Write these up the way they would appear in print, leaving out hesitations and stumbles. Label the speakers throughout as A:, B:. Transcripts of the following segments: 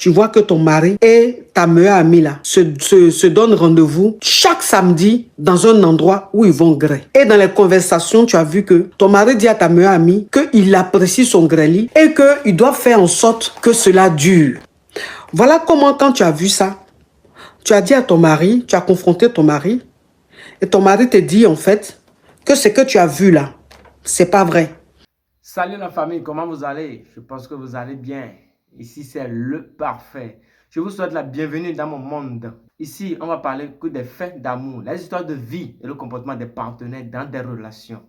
A: tu vois que ton mari et ta meilleure amie là se donnent rendez-vous chaque samedi dans un endroit où ils vont griller. Et dans les conversations, tu as vu que ton mari dit à ta meilleure amie qu'il apprécie son griller et qu'il doit faire en sorte que cela dure. Voilà comment, quand tu as vu ça, tu as dit à ton mari, tu as confronté ton mari, et ton mari te dit en fait que ce que tu as vu là, c'est pas vrai.
B: Salut la famille, comment vous allez? Je pense que vous allez bien. Ici, c'est le parfait. Je vous souhaite la bienvenue dans mon monde. Ici, on va parler que des faits d'amour, les histoires de vie et le comportement des partenaires dans des relations.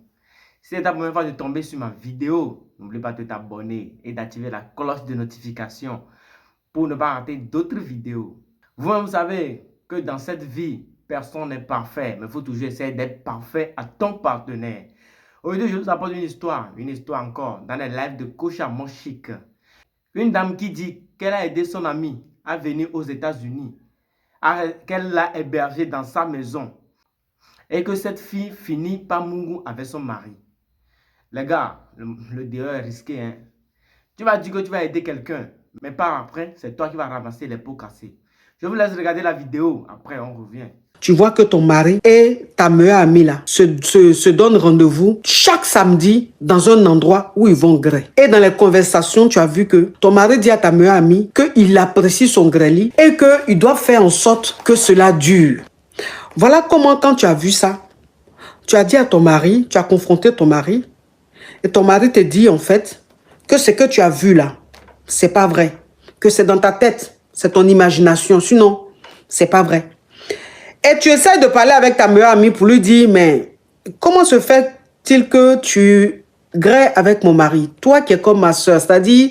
B: Si c'est ta première fois de tomber sur ma vidéo, n'oublie pas de t'abonner et d'activer la cloche de notification pour ne pas rater d'autres vidéos. Vous savez que dans cette vie, personne n'est parfait, mais il faut toujours essayer d'être parfait à ton partenaire. Aujourd'hui, je vous apporte une histoire encore, dans les lives de Coach Amon Chic. Une dame qui dit qu'elle a aidé son amie à venir aux États-Unis, qu'elle l'a hébergée dans sa maison, et que cette fille finit par mourir avec son mari. Les gars, le délai est risqué, hein. Tu vas dire que tu vas aider quelqu'un, mais par après, c'est toi qui vas ramasser les pots cassés. Je vous laisse regarder la vidéo, après on revient.
A: Tu vois que ton mari et ta meilleure amie là se donnent rendez-vous chaque samedi dans un endroit où ils vont griller. Et dans les conversations, tu as vu que ton mari dit à ta meilleure amie qu'il apprécie son griller et qu'il doit faire en sorte que cela dure. Voilà comment, quand tu as vu ça, tu as dit à ton mari, tu as confronté ton mari, et ton mari te dit en fait que ce que tu as vu là, c'est pas vrai. Que c'est dans ta tête, c'est ton imagination. Sinon, c'est pas vrai. Et tu essaies de parler avec ta meilleure amie pour lui dire, mais comment se fait-il que tu grilles avec mon mari? Toi qui es comme ma soeur, c'est-à-dire,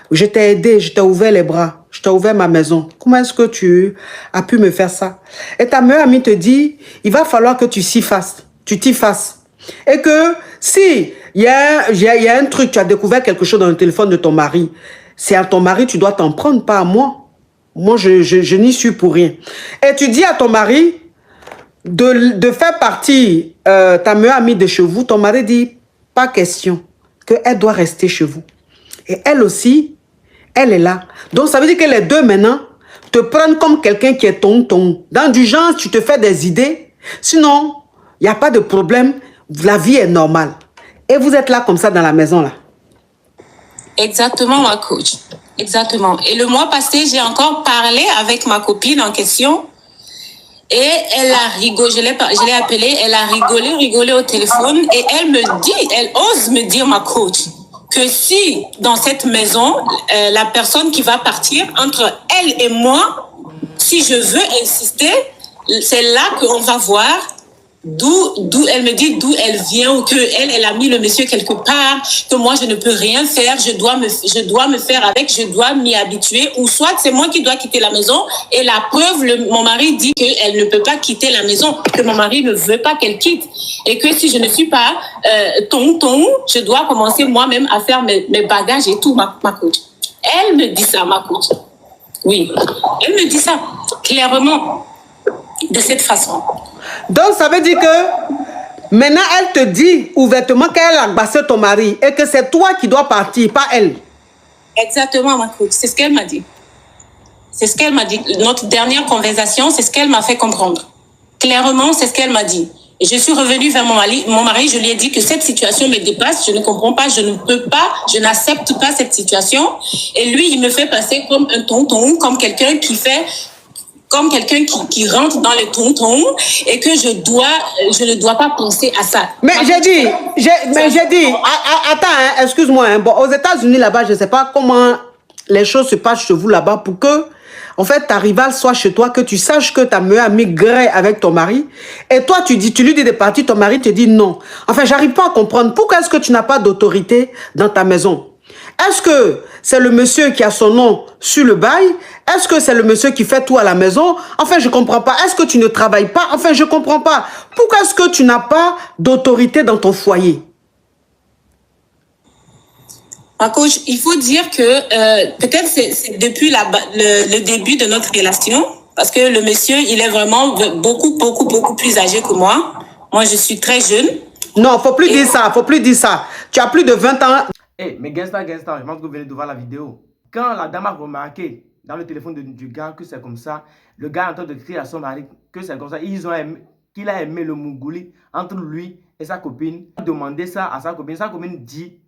A: je t'ai aidé, je t'ai ouvert les bras, je t'ai ouvert ma maison. Comment est-ce que tu as pu me faire ça? Et ta meilleure amie te dit, il va falloir que tu t'y fasses. Et que si il y a un truc, tu as découvert quelque chose dans le téléphone de ton mari, c'est à ton mari, tu dois t'en prendre, pas à moi. Moi, je n'y suis pour rien. Et tu dis à ton mari de faire partir ta meilleure amie de chez vous. Ton mari dit, pas question, qu'elle doit rester chez vous. Et elle aussi, elle est là. Donc, ça veut dire que les deux, maintenant, te prennent comme quelqu'un qui est tonton. Dans du genre, tu te fais des idées. Sinon, il n'y a pas de problème. La vie est normale. Et vous êtes là comme ça dans la maison, là.
C: Exactement, ma coach. Exactement. Et le mois passé, j'ai encore parlé avec ma copine en question. Et elle a rigolé, je l'ai appelée, elle a rigolé au téléphone. Et elle ose me dire, ma coach, que si dans cette maison, la personne qui va partir, entre elle et moi, si je veux insister, c'est là qu'on va voir d'où elle me dit d'où elle vient, ou que elle a mis le monsieur quelque part, que moi je ne peux rien faire, je dois me faire avec, je dois m'y habituer, ou soit c'est moi qui dois quitter la maison. Et la preuve, mon mari dit qu'elle ne peut pas quitter la maison, que mon mari ne veut pas qu'elle quitte, et que si je ne suis pas tonton, je dois commencer moi-même à faire mes bagages et tout, ma coach. Elle me dit ça, ma coach. Oui, elle me dit ça clairement, de cette façon.
A: Donc, ça veut dire que maintenant, elle te dit ouvertement qu'elle a agbassé ton mari et que c'est toi qui dois partir, pas elle.
C: Exactement, ma coach. C'est ce qu'elle m'a dit. C'est ce qu'elle m'a dit. Notre dernière conversation, c'est ce qu'elle m'a fait comprendre. Clairement, c'est ce qu'elle m'a dit. Et je suis revenue vers mon mari, je lui ai dit que cette situation me dépasse, je ne comprends pas, je ne peux pas, je n'accepte pas cette situation. Et lui, il me fait passer comme un tonton, comme quelqu'un qui fait... comme quelqu'un qui rentre dans les tontons, et que je ne dois pas penser à ça.
A: Mais j'ai dit, attends, hein, excuse-moi, hein, bon, aux États-Unis là-bas, je ne sais pas comment les choses se passent chez vous là-bas pour que, en fait, ta rivale soit chez toi, que tu saches que ta meilleure amie grille avec ton mari, et toi, tu lui dis de partir, ton mari te dit non. Enfin, j'arrive pas à comprendre. Pourquoi est-ce que tu n'as pas d'autorité dans ta maison? Est-ce que c'est le monsieur qui a son nom sur le bail? Est-ce que c'est le monsieur qui fait tout à la maison? Enfin, je ne comprends pas. Est-ce que tu ne travailles pas? Enfin, je ne comprends pas. Pourquoi est-ce que tu n'as pas d'autorité dans ton foyer?
C: Ma coach, il faut dire que peut-être c'est depuis le début de notre relation, parce que le monsieur, il est vraiment beaucoup plus âgé que moi. Moi, je suis très jeune.
A: Non, faut plus dire ça, faut plus dire ça. Tu as plus de 20 ans.
B: Mais Gangsta, je pense que vous venez de voir la vidéo. Quand la dame a remarqué dans le téléphone du gars que c'est comme ça. Le gars est en train de crier à son mari que c'est comme ça. Qu'il a aimé le Mougouli entre lui et sa copine. Il a demandé ça à sa copine. Sa copine dit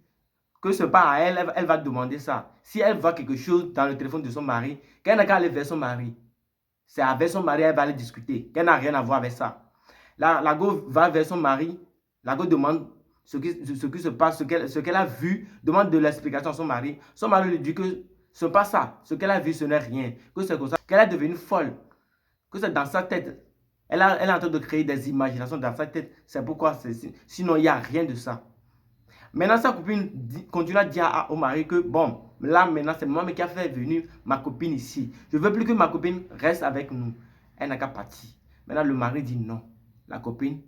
B: que ce n'est pas à elle, elle va demander ça. Si elle voit quelque chose dans le téléphone de son mari, qu'elle n'a qu'à aller vers son mari. C'est avec son mari, elle va aller discuter. Qu'elle n'a rien à voir avec ça. La go va vers son mari. La go demande ce qui se passe, ce qu'elle a vu, demande de l'explication à son mari. Son mari lui dit que ce n'est pas ça. Ce qu'elle a vu, ce n'est rien. Que c'est comme ça. Qu'elle est devenue folle. Que c'est dans sa tête. Elle est en train de créer des imaginations dans sa tête. C'est pourquoi, sinon il n'y a rien de ça. Maintenant, sa copine continue à dire au mari que, bon, là, maintenant, c'est moi qui a fait venir ma copine ici. Je ne veux plus que ma copine reste avec nous. Elle n'a qu'à partir. Maintenant, le mari dit non. La copine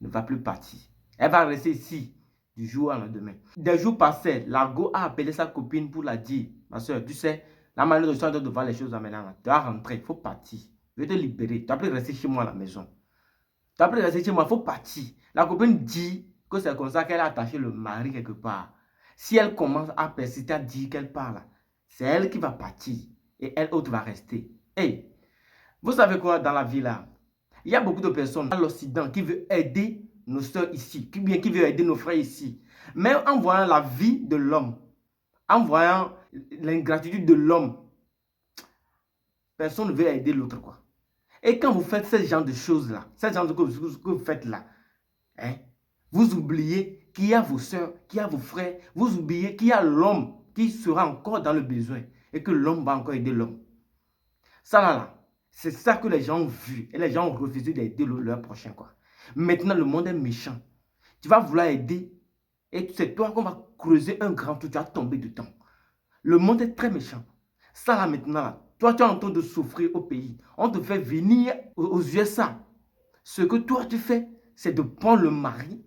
B: ne va plus partir. Elle va rester ici du jour au lendemain. Des jours passés, la go a appelé sa copine pour la dire, ma soeur, tu sais, la manière dont je suis en train de voir les choses maintenant, tu dois rentrer, il faut partir. Je vais te libérer. Tu dois plus rester chez moi à la maison. Tu dois plus rester chez moi, il faut partir. La copine dit que c'est comme ça qu'elle a attaché le mari quelque part. Si elle commence à persister à dire qu'elle parle, c'est elle qui va partir et elle autre va rester. Hey, vous savez quoi dans la vie là? Il y a beaucoup de personnes à l'Occident qui veulent aider nos soeurs ici, qui veulent aider nos frères ici. Mais en voyant la vie de l'homme, en voyant l'ingratitude de l'homme, personne ne veut aider l'autre quoi. Et quand vous faites ce genre de choses là, ce genre de choses que vous faites là, hein, vous oubliez qu'il y a vos soeurs, qu'il y a vos frères, vous oubliez qu'il y a l'homme qui sera encore dans le besoin et que l'homme va encore aider l'homme. Ça là, c'est ça que les gens ont vu et les gens ont refusé d'aider leur prochain quoi. Maintenant le monde est méchant. Tu vas vouloir aider et c'est toi qu'on va creuser un grand trou, tu vas tomber dedans. Le monde est très méchant. Ça là maintenant là, toi tu es en train de souffrir au pays. On te fait venir aux USA. Ce que toi tu fais, c'est de prendre le mari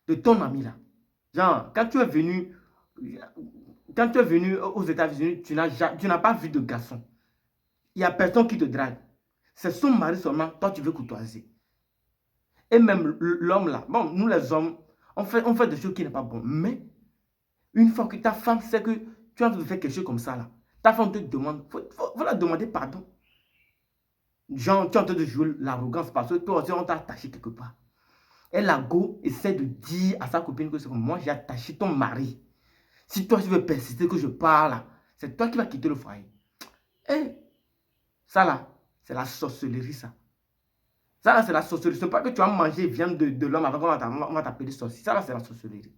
B: de ton ami là. Genre, quand tu es venu aux États-Unis, tu n'as pas vu de garçon. Il n'y a personne qui te drague. C'est son mari seulement, toi tu veux courtoiser. Et même l'homme là, bon, nous les hommes, on fait des choses qui n'est pas bon. Mais, une fois que ta femme sait que tu as envie de faire quelque chose comme ça là, ta femme te demande, faut la demander pardon. Genre, tu es en train de jouer l'arrogance parce que toi aussi on t'a attaché quelque part. Et la go essaie de dire à sa copine que c'est comme moi j'ai attaché ton mari. Si toi tu veux persister que je parle, c'est toi qui vas quitter le foyer. Et ça là, c'est la sorcellerie ça. Ça là, c'est la sorcellerie. Ce n'est pas que tu vas manger viande de l'homme avant qu'on va t'appeler sorcier. Ça là, c'est la sorcellerie.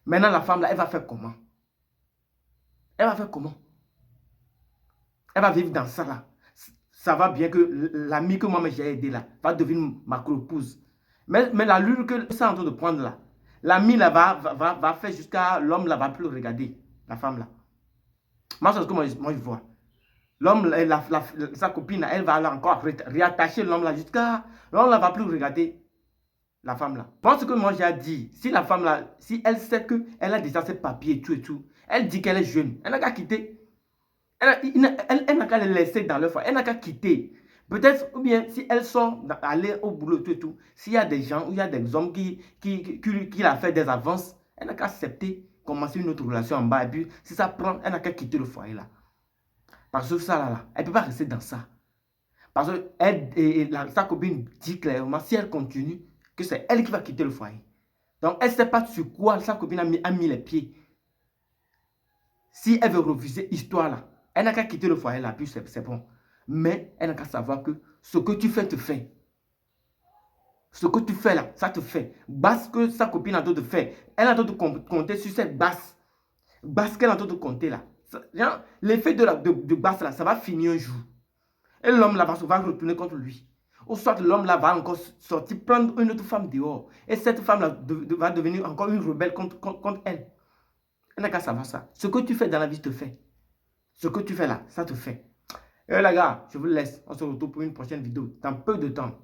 B: Maintenant, la femme là, elle va faire comment? Elle va faire comment? Elle va vivre dans ça là. Ça va bien que l'ami que moi j'ai aidé là va devenir ma épouse. Mais la lune que c'est en train de prendre là, l'ami là va faire jusqu'à l'homme là va plus regarder la femme là. Moi, c'est ce que moi je vois. L'homme, sa copine, elle va encore réattacher l'homme là jusqu'à l'homme là va plus regarder la femme là. Moi, ce que moi j'ai dit, si la femme là, si elle sait qu'elle a déjà ses papiers et tout, elle dit qu'elle est jeune, elle n'a qu'à quitter. Elle n'a qu'à les laisser dans leur foyer, elle n'a qu'à quitter. Peut-être, ou bien si elle sort, aller au boulot et tout, s'il y a des gens ou il y a des hommes qui a fait des avances, elle n'a qu'à accepter, commencer une autre relation en bas. Et puis, si ça prend, elle n'a qu'à quitter le foyer là. Parce que ça là, elle ne peut pas rester dans ça. Parce que sa copine dit clairement, si elle continue, que c'est elle qui va quitter le foyer. Donc, elle ne sait pas sur quoi sa copine a mis les pieds. Si elle veut refuser l'histoire là, elle n'a qu'à quitter le foyer là, puis c'est bon. Mais elle n'a qu'à savoir que ce que tu fais te fait. Ce que tu fais là, ça te fait. Basse que sa copine a en train de faire. Elle a en train de compter sur cette basse. Basse qu'elle a en train de compter là. L'effet de basse là, ça va finir un jour. Et l'homme là va retourner contre lui. Ou soit l'homme là va encore sortir, prendre une autre femme dehors. Et cette femme là va devenir encore une rebelle contre elle. Elle n'a qu'à savoir ça. Ce que tu fais dans la vie te fait. Ce que tu fais là, ça te fait. Et les gars, je vous laisse. On se retrouve pour une prochaine vidéo dans peu de temps.